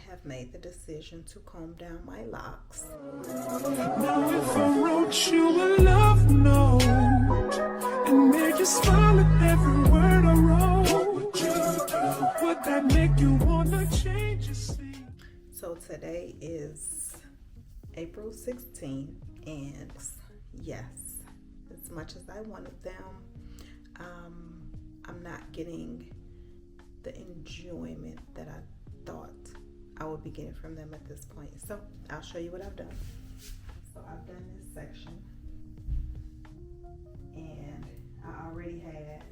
have made the decision to comb down my locks. Now if I wrote you a love note and made you smile at every word I wrote, would that make you wanna change your seat? So today is April 16th, and yes, as much as I wanted them, I'm not getting the enjoyment that I thought I would be getting from them at this point. So I'll show you what I've done. So I've done this section, and I already had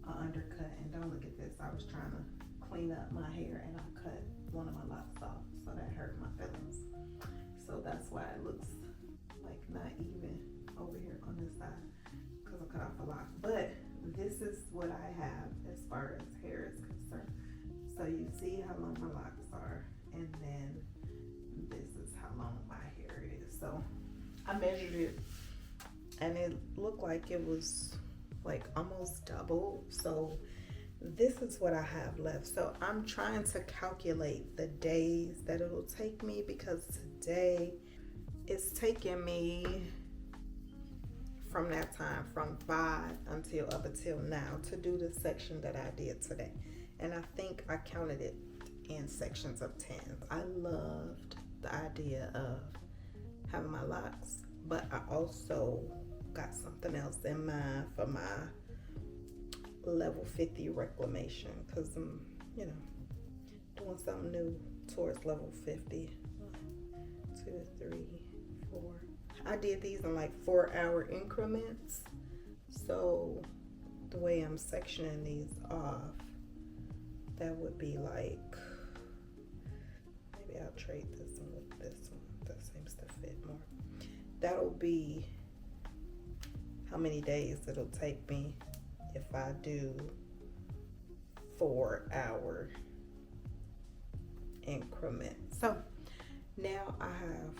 an undercut. And don't look at this, I was trying to clean up my hair and I cut one of my locks off, so that hurt my feelings. So that's why it looks like not even over here on this side, because I cut off a lock. But this is what I have as far as hair is concerned. So you see how long my locks are, and then this is how long my hair is. So I measured it, and it looked like it was like almost double. So this is what I have left. So I'm trying to calculate the days that it'll take me, because today it's taking me from that time, from 5 until up until now, to do the section that I did today. And I think I counted it in sections of 10. I loved the idea of having my locks, but I also got something else in mind for my level 50 reclamation, because I'm, doing something new towards level 50. 1, 2, 3, 4. I did these in like 4-hour increments. So the way I'm sectioning these off, that would be like, maybe I'll trade this one with this one. That seems to fit more. That'll be how many days it'll take me if I do 4-hour increments. So now I have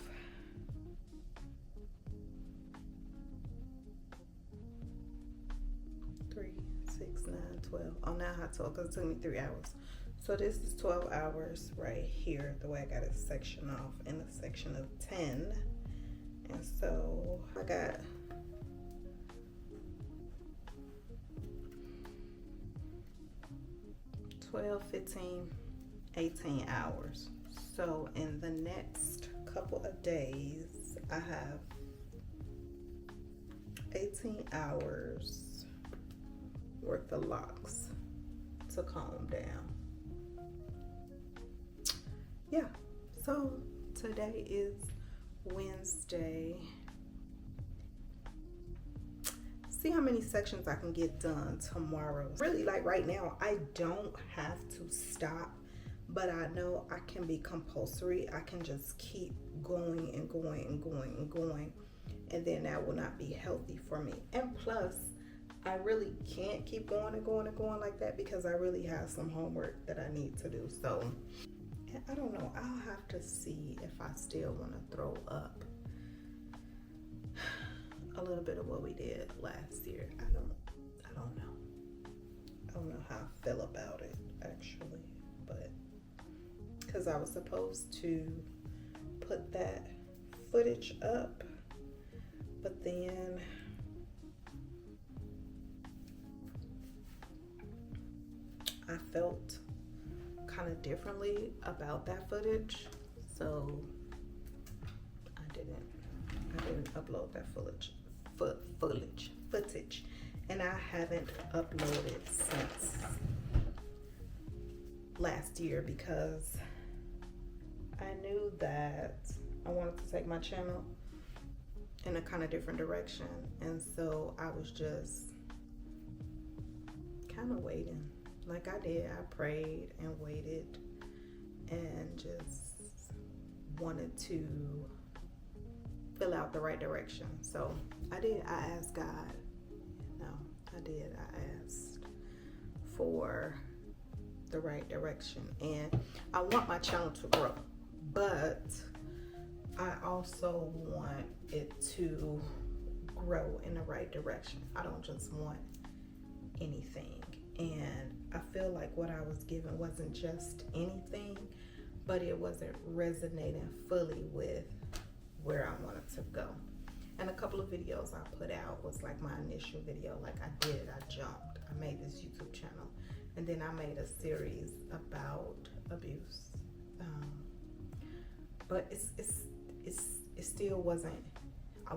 3, 6, 9, 12. Oh, now I have 12 because it took me 3 hours. So this is 12 hours right here, the way I got it sectioned off in a section of 10. And so I got 12, 15, 18 hours. So in the next couple of days, I have 18 hours worth of locks to comb down. Yeah, so today is Wednesday. See how many sections I can get done tomorrow. Really, like right now, I don't have to stop, but I know I can be compulsory. I can just keep going and going and going and going, and then that will not be healthy for me. And plus, I really can't keep going and going and going like that, because I really have some homework that I need to do. So I don't know, I'll have to see if I still want to throw up a little bit of what we did last year. I don't know. I don't know how I feel about it, actually, but because I was supposed to put that footage up, but then I felt kind of differently about that footage, so I didn't upload that footage, and I haven't uploaded since last year, because I knew that I wanted to take my channel in a kind of different direction, and so I was just kind of waiting. Like I did, I prayed and waited and just wanted to fill out the right direction. So I did. I asked God. No, I did. I asked for the right direction, and I want my channel to grow, but I also want it to grow in the right direction. I don't just want anything, and I feel like what I was given wasn't just anything, but it wasn't resonating fully with where I wanted to go. And a couple of videos I put out was like my initial video, like I jumped. I made this YouTube channel, and then I made a series about abuse. But it still wasn't, I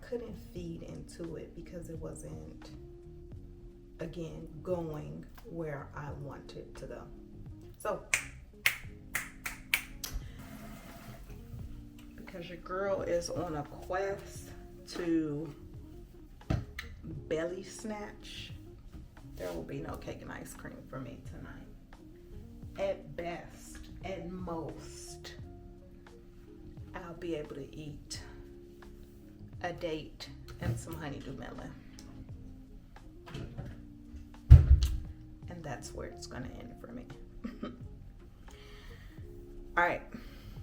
couldn't feed into it because it wasn't, again, going where I wanted to go. So, because your girl is on a quest to belly snatch, there will be no cake and ice cream for me tonight. At best, at most, I'll be able to eat a date and some honeydew melon. And that's where it's gonna end for me. All right,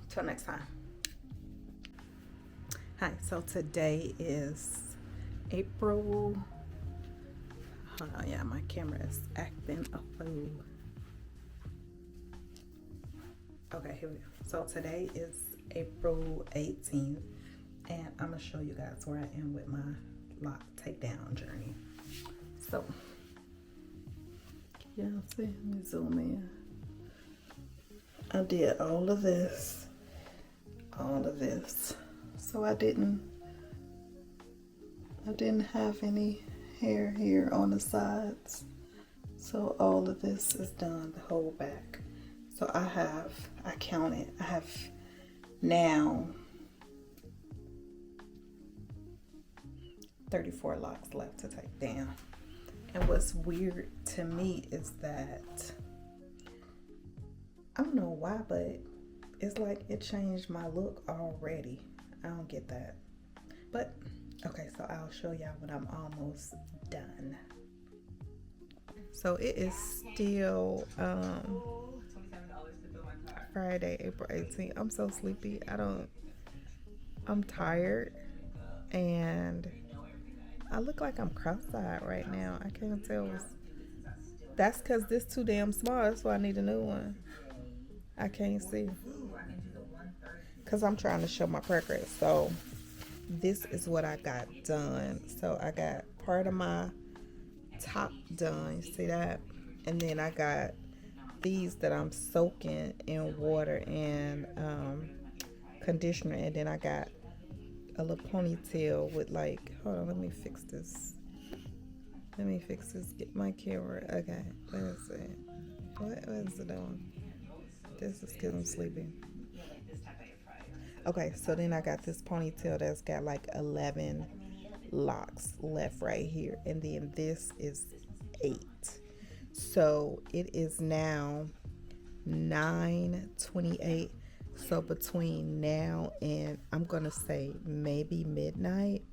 till next time. Hi, so today is April, hold on, yeah, my camera is acting a fool. Okay, here we go. So today is April 18th, and I'm gonna show you guys where I am with my lock takedown journey. So, y'all see, let me zoom in. I did all of this. So I didn't have any hair here on the sides. So all of this is done, the whole back. So I have now 34 locks left to take down. And what's weird to me is that, I don't know why, but it's like it changed my look already. I don't get that. But, okay, so I'll show y'all when I'm almost done. So it is still Friday, April 18th. I'm so sleepy. I'm tired, and I look like I'm cross-eyed right now. I can't tell. That's because this too damn small. That's why I need a new one. I can't see. Because I'm trying to show my progress. So this is what I got done. So I got part of my top done. You see that? And then I got these that I'm soaking in water and conditioner. And then I got a little ponytail with like, hold on, let me fix this. Get my camera. Okay, let's see. What is it doing? This is because I'm sleeping. Okay, so then I got this ponytail that's got like 11 locks left right here. And then this is 8. So it is now 9:28. So between now and, I'm going to say maybe midnight,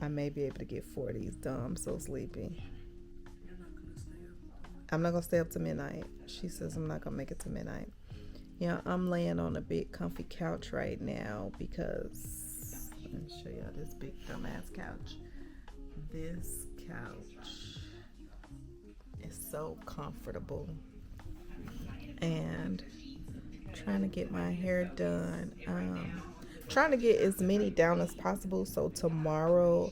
I may be able to get 4 of these done. I'm so sleepy. I'm not going to stay up to midnight. She says I'm not going to make it to midnight. Yeah, I'm laying on a big comfy couch right now because, let me show y'all this big dumbass couch. This couch is so comfortable. And trying to get my hair done. Trying to get as many down as possible so tomorrow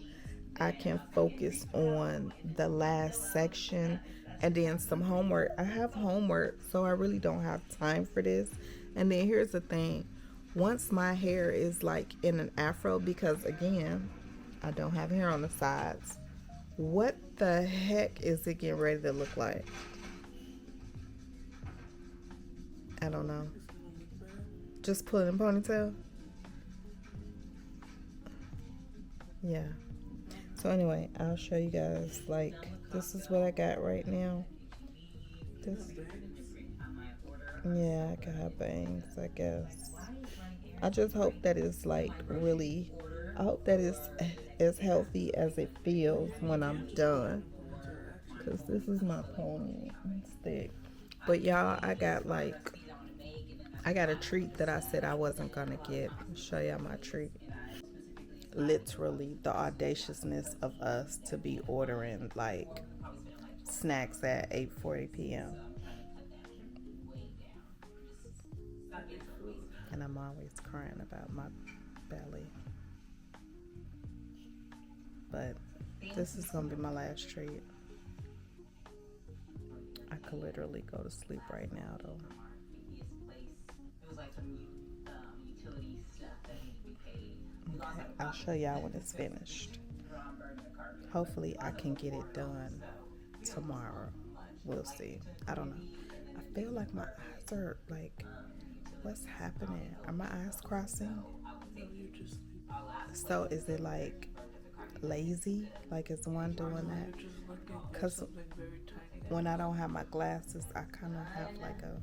I can focus on the last section and then some homework. I have homework, so I really don't have time for this. And then here's the thing. Once my hair is like in an afro, because again, I don't have hair on the sides, what the heck is it getting ready to look like? I don't know. Just put it in ponytail? Yeah. So anyway, I'll show you guys, like, this is what I got right now. This, yeah, I can have bangs, I guess. I just hope that it's like really, I hope that it's as healthy as it feels when I'm done. Because this is my pony. It's thick. But y'all, I got a treat that I said I wasn't gonna get. I'll show y'all my treat. Literally the audaciousness of us to be ordering like snacks at 8:40 p.m. And I'm always crying about my belly. But this is gonna be my last treat. I could literally go to sleep right now though. Okay, I'll show y'all when it's finished. Hopefully I can get it done tomorrow. We'll see. I don't know. I feel like my eyes are like, what's happening? Are my eyes crossing? So is it like lazy? Like is one doing that? Because when I don't have my glasses, I kind of have like a...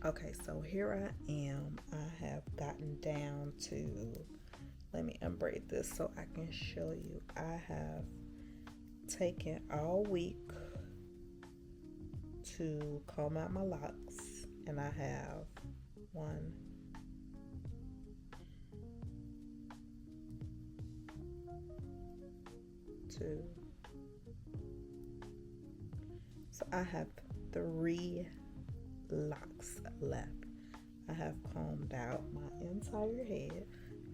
Okay, so here I am. I have gotten down to, let me unbraid this so I can show you. I have taken all week to comb out my locks, and I have 1, 2. So I have 3 locks left. I have combed out my entire head.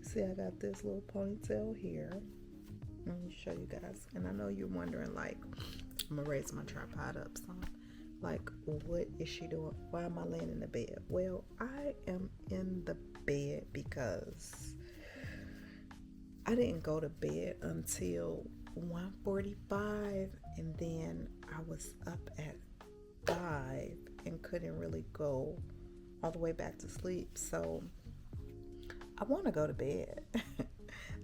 See, I got this little ponytail here. Let me show you guys. And I know you're wondering, like, I'm gonna raise my tripod up some. Like, what is she doing? Why am I laying in the bed? Well, I am in the bed because I didn't go to bed until 1:45, and then I was up at 5 and couldn't really go all the way back to sleep. So I want to go to bed.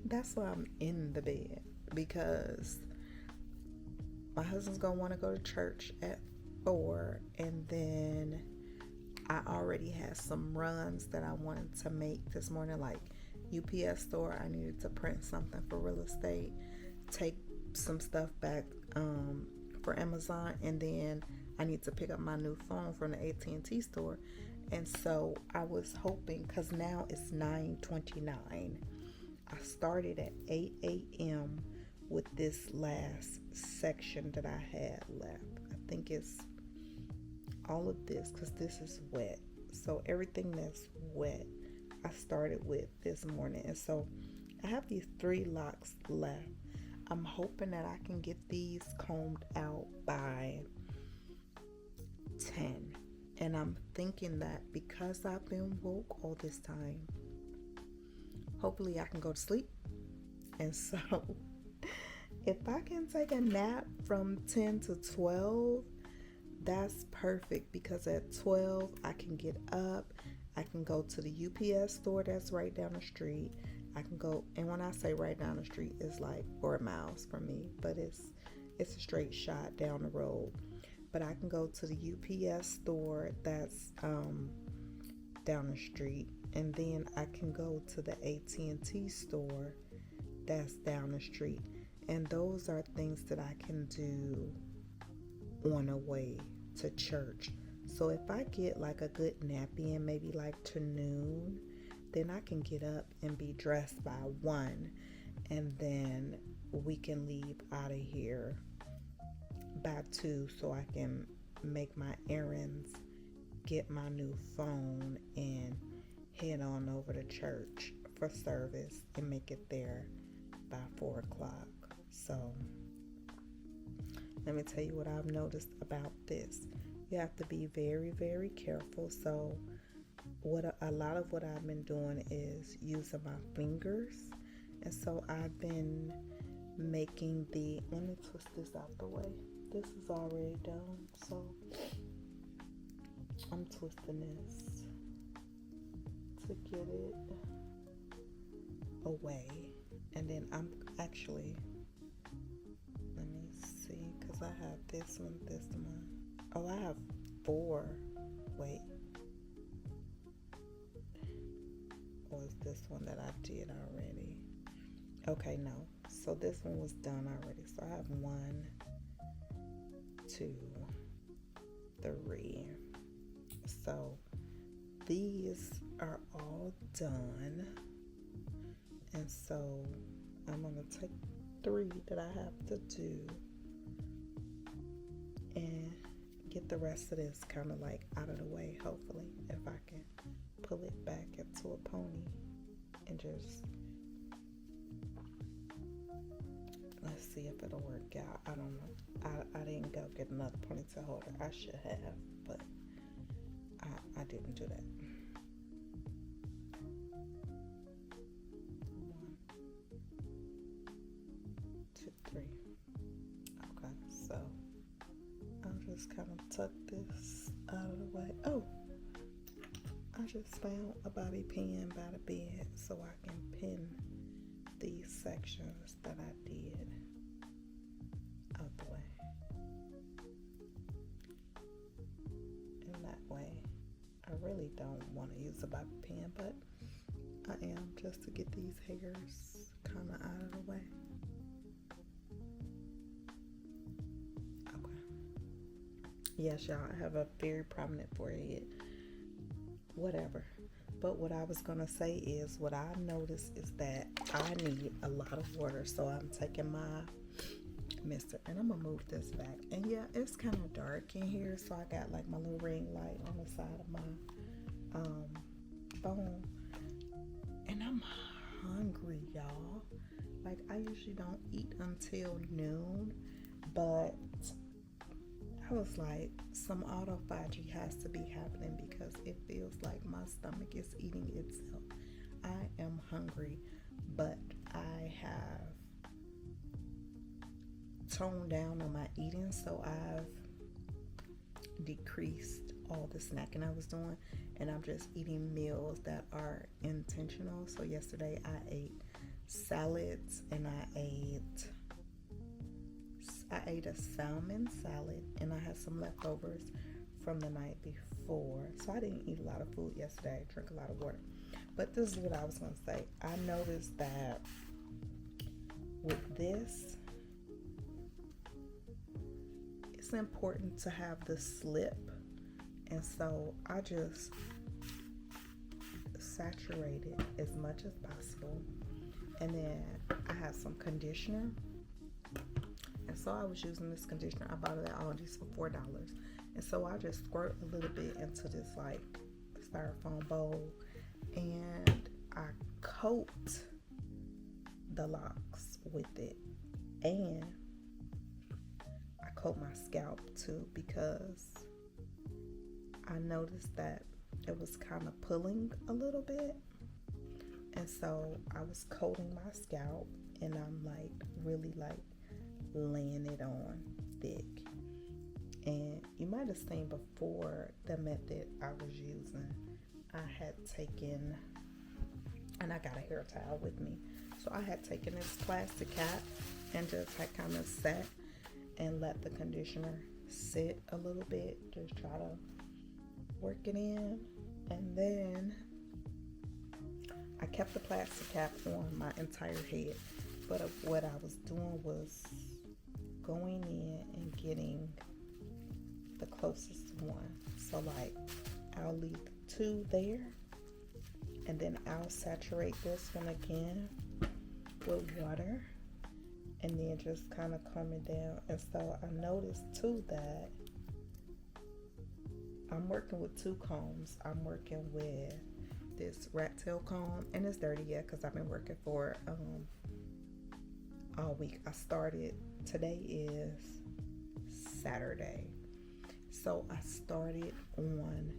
That's why I'm in the bed, because my husband's gonna want to go to church at 4, and then I already had some runs that I wanted to make this morning, like UPS store. I needed to print something for real estate, take some stuff back for Amazon, and then I need to pick up my new phone from the AT&T store. And so I was hoping, because now it's 9:29. I started at 8 a.m. with this last section that I had left. I think it's all of this, because this is wet. So everything that's wet, I started with this morning. And so I have these 3 locks left. I'm hoping that I can get these combed out by 10. And I'm thinking that because I've been woke all this time, hopefully I can go to sleep. And so if I can take a nap from 10 to 12, that's perfect, because at 12 I can get up, I can go to the UPS store that's right down the street. I can go, and when I say right down the street, it's like 4 miles from me, but it's a straight shot down the road. But I can go to the UPS store that's down the street, and then I can go to the AT&T store that's down the street. And those are things that I can do on the way to church. So if I get like a good nap in, maybe like to noon, then I can get up and be dressed by 1, and then we can leave out of here by 2, so I can make my errands, get my new phone, and head on over to church for service and make it there by 4 o'clock. So let me tell you what I've noticed about this. You have to be very, very careful. So a lot of what I've been doing is using my fingers. And so I've been making let me twist this out the way. This is already done, so I'm twisting this to get it away. And then I'm actually, let me see, because I have this one. Oh, I have 4. Wait. Or is this one that I did already? Okay, no. So this one was done already. So I have 1, 2, 3. So these are all done. And so I'm going to take 3 that I have to do and get the rest of this kind of like out of the way, hopefully, if I can pull it back into a pony and just let's see if it'll work out. I don't know. I didn't go get another ponytail holder. I should have, but I didn't do that. 1, 2, 3. Okay, so I'll just kind of tuck this out of the way. Oh, I just found a bobby pin by the bed so I can pin these sections that I did out the way. And that way, I really don't want to use a bobby pin, but I am, just to get these hairs kind of out of the way. Okay. Yes, y'all, I have a very prominent forehead. Whatever. But what I was gonna say is, what I noticed is that I need a lot of water. So I'm taking my mister and I'm gonna move this back. And yeah, it's kind of dark in here, so I got like my little ring light on the side of my phone. And I'm hungry, y'all. Like, I usually don't eat until noon, but I was like, some autophagy has to be happening because it feels like my stomach is eating itself. I am hungry, but I have toned down on my eating, so I've decreased all the snacking I was doing, and I'm just eating meals that are intentional. So yesterday I ate salads, and I ate a salmon salad, and I had some leftovers from the night before. So I didn't eat a lot of food yesterday. I drank a lot of water. But this is what I was going to say. I noticed that with this, it's important to have the slip. And so I just saturate it as much as possible. And then I have some conditioner. And so I was using this conditioner. I bought it at Aldi's for $4. And so I just squirt a little bit into this like styrofoam bowl, and I coat the locks with it, and I coat my scalp too, because I noticed that it was kind of pulling a little bit. And so I was coating my scalp, and I'm like really like laying it on thick. And you might have seen before the method I was using, I had taken, and I got a hair towel with me, so I had taken this plastic cap and just had kind of sat and let the conditioner sit a little bit, just try to work it in. And then I kept the plastic cap on my entire head, but what I was doing was going in and getting the closest one. So like, I'll leave 2 there, and then I'll saturate this one again with water, and then just kind of comb it down. And so I noticed too that I'm working with 2 combs. I'm working with this rat tail comb, and it's dirty yet because I've been working for all week. I started, today is Saturday, so I started on,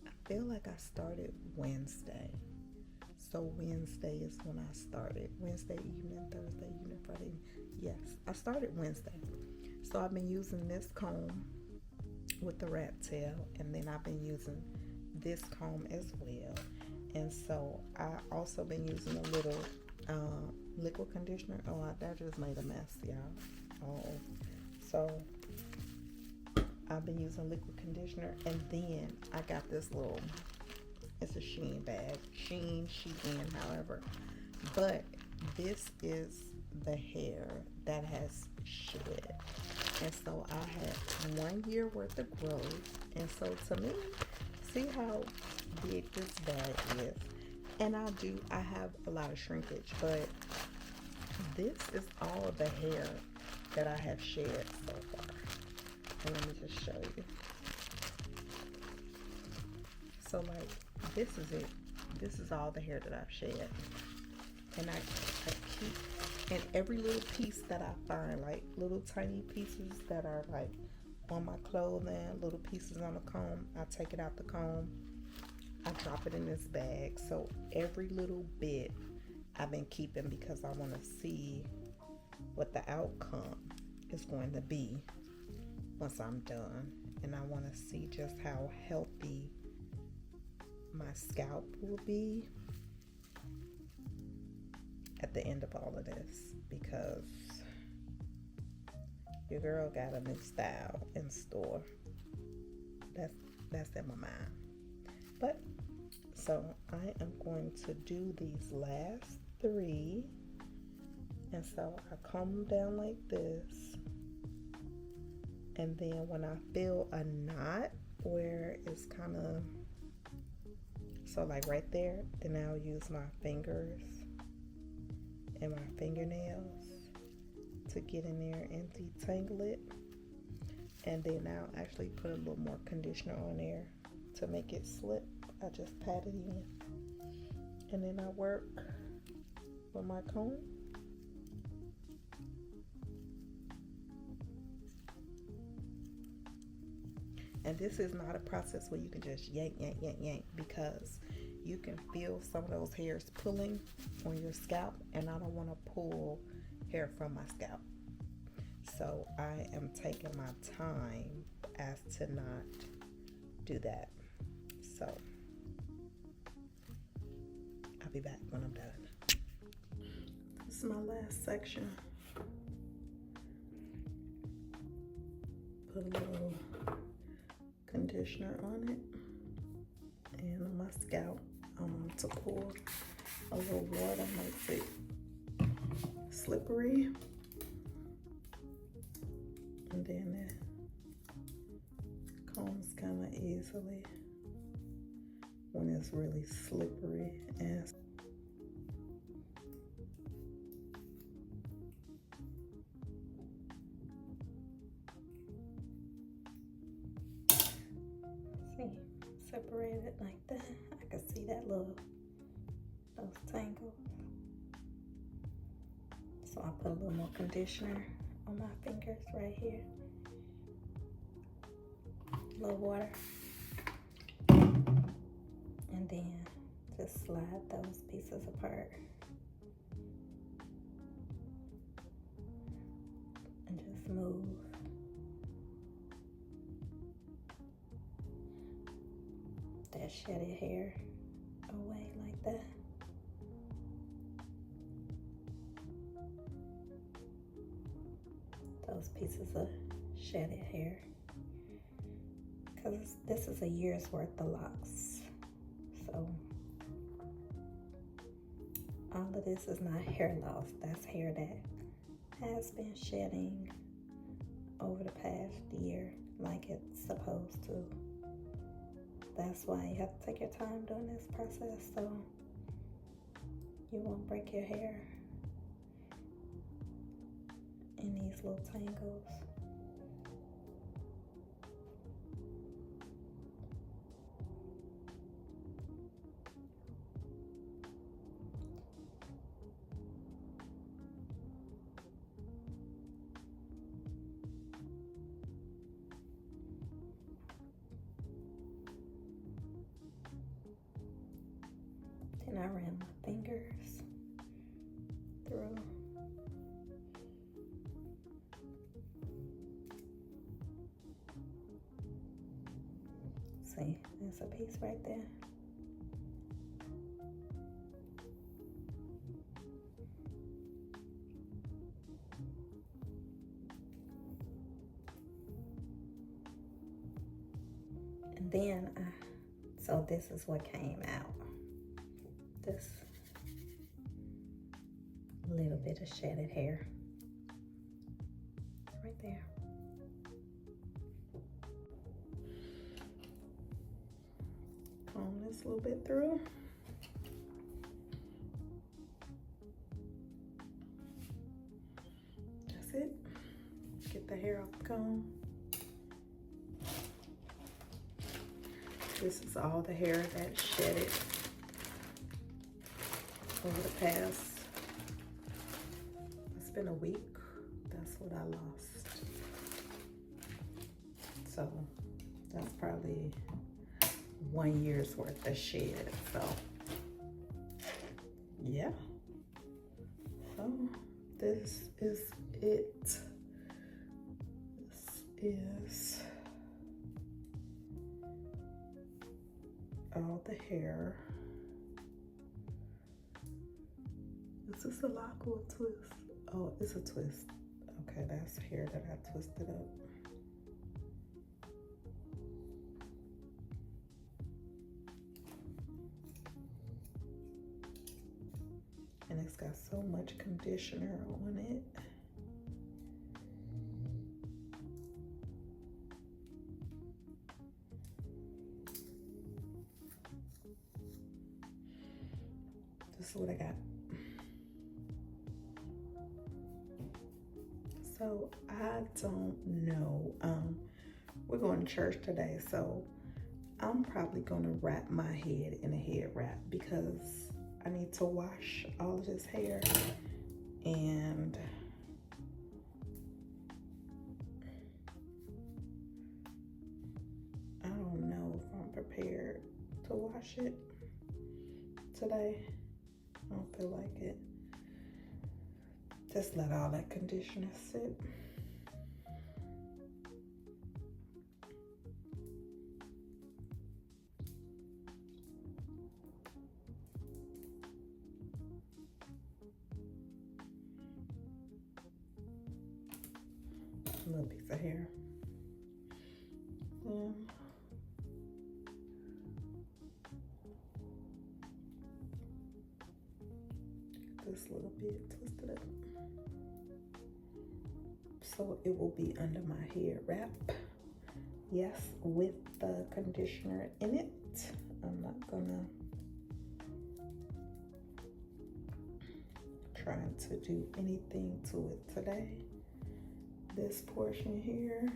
I feel like I started Wednesday. So Wednesday is when I started. Wednesday evening, Thursday evening, Friday evening. Yes, I started Wednesday. So I've been using this comb with the rat tail, and then I've been using this comb as well. And so I also been using a little liquid conditioner. Oh, that just made a mess, y'all. Oh, so I've been using liquid conditioner, and then I got this little, it's a Shein bag, Shein, however, but this is the hair that has shed, and so I had 1 year worth of growth, and so to me, see how big this bag is, and I have a lot of shrinkage, but this is all of the hair that I have shed so far. And let me just show you. So like, this is it. This is all the hair that I've shed. And I keep, and every little piece that I find, like little tiny pieces that are like on my clothing, little pieces on the comb, I take it out the comb, I drop it in this bag. So every little bit I've been keeping because I want to see what the outcome is going to be once I'm done, and I want to see just how healthy my scalp will be at the end of all of this, because your girl got a new style in store. That's in my mind. But so I am going to do these last 3, and so I comb them down like this. And then when I feel a knot where it's kind of, so like right there, then I'll use my fingers and my fingernails to get in there and detangle it. And then I'll actually put a little more conditioner on there to make it slip. I just pat it in. And then I work with my comb. And this is not a process where you can just yank, because you can feel some of those hairs pulling on your scalp, and I don't want to pull hair from my scalp. So I am taking my time as to not do that. So I'll be back when I'm done. This is my last section. Put a little conditioner on it, and on my scalp I want to pour a little water, makes it slippery, and then it combs kind of easily when it's really slippery. And separate it like that. I can see that those tangles. So I put a little more conditioner on my fingers right here. A little water. And then just slide those pieces apart. And just move that shedded hair away like that. Those pieces of shedded hair, because this is a year's worth of locks. So all of this is not hair loss, that's hair that has been shedding over the past year like it's supposed to. That's why you have to take your time doing this process, so you won't break your hair in these little tangles. Then I ran my fingers through. See, there's a piece right there. And then so this is what came out. This little bit of shedded hair right there. Comb this a little bit through. That's it. Get the hair off the comb. This is all the hair that shedded over the past, it's been a week. That's what I lost. So that's probably 1 year's worth of shed. So yeah. So this is it. This is all the hair. Is this a lock or a twist? Oh, it's a twist. Okay, that's hair that I twisted up. And it's got so much conditioner on it. This is what I got. So I don't know. We're going to church today, so I'm probably going to wrap my head in a head wrap because I need to wash all of this hair, and I don't know if I'm prepared to wash it today. I don't feel like it. Just let all that conditioner sit. A little piece of hair. This little bit twisted up. So it will be under my hair wrap. Yes, with the conditioner in it. I'm not gonna try to do anything to it today. This portion here,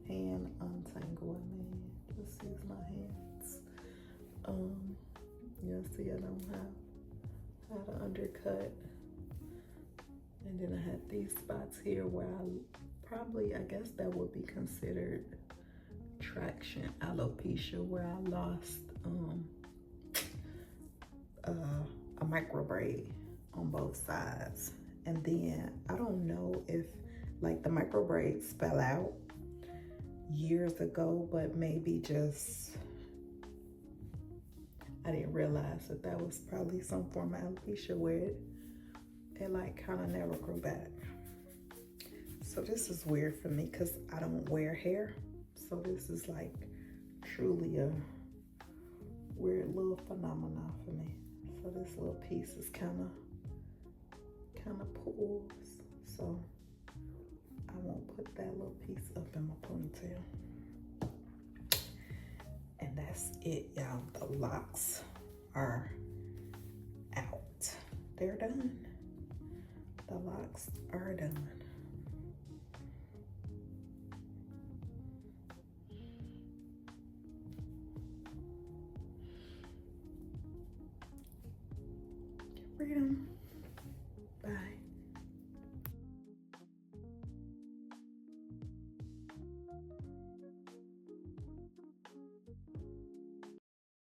hand untangle, I mean, just use my hands. You'll see I don't have how to undercut. And then I had these spots here where I guess that would be considered traction alopecia, where I lost a micro braid on both sides. And then I don't know if like the micro braids fell out years ago, but maybe just I didn't realize that was probably some form of alopecia where it like kind of never grew back. So this is weird for me because I don't wear hair. So this is like truly a weird little phenomenon for me. So this little piece is kind of pulls. So I won't put that little piece up in my ponytail. And that's it, y'all. The locks are out. They're done. The locks are done. Freedom.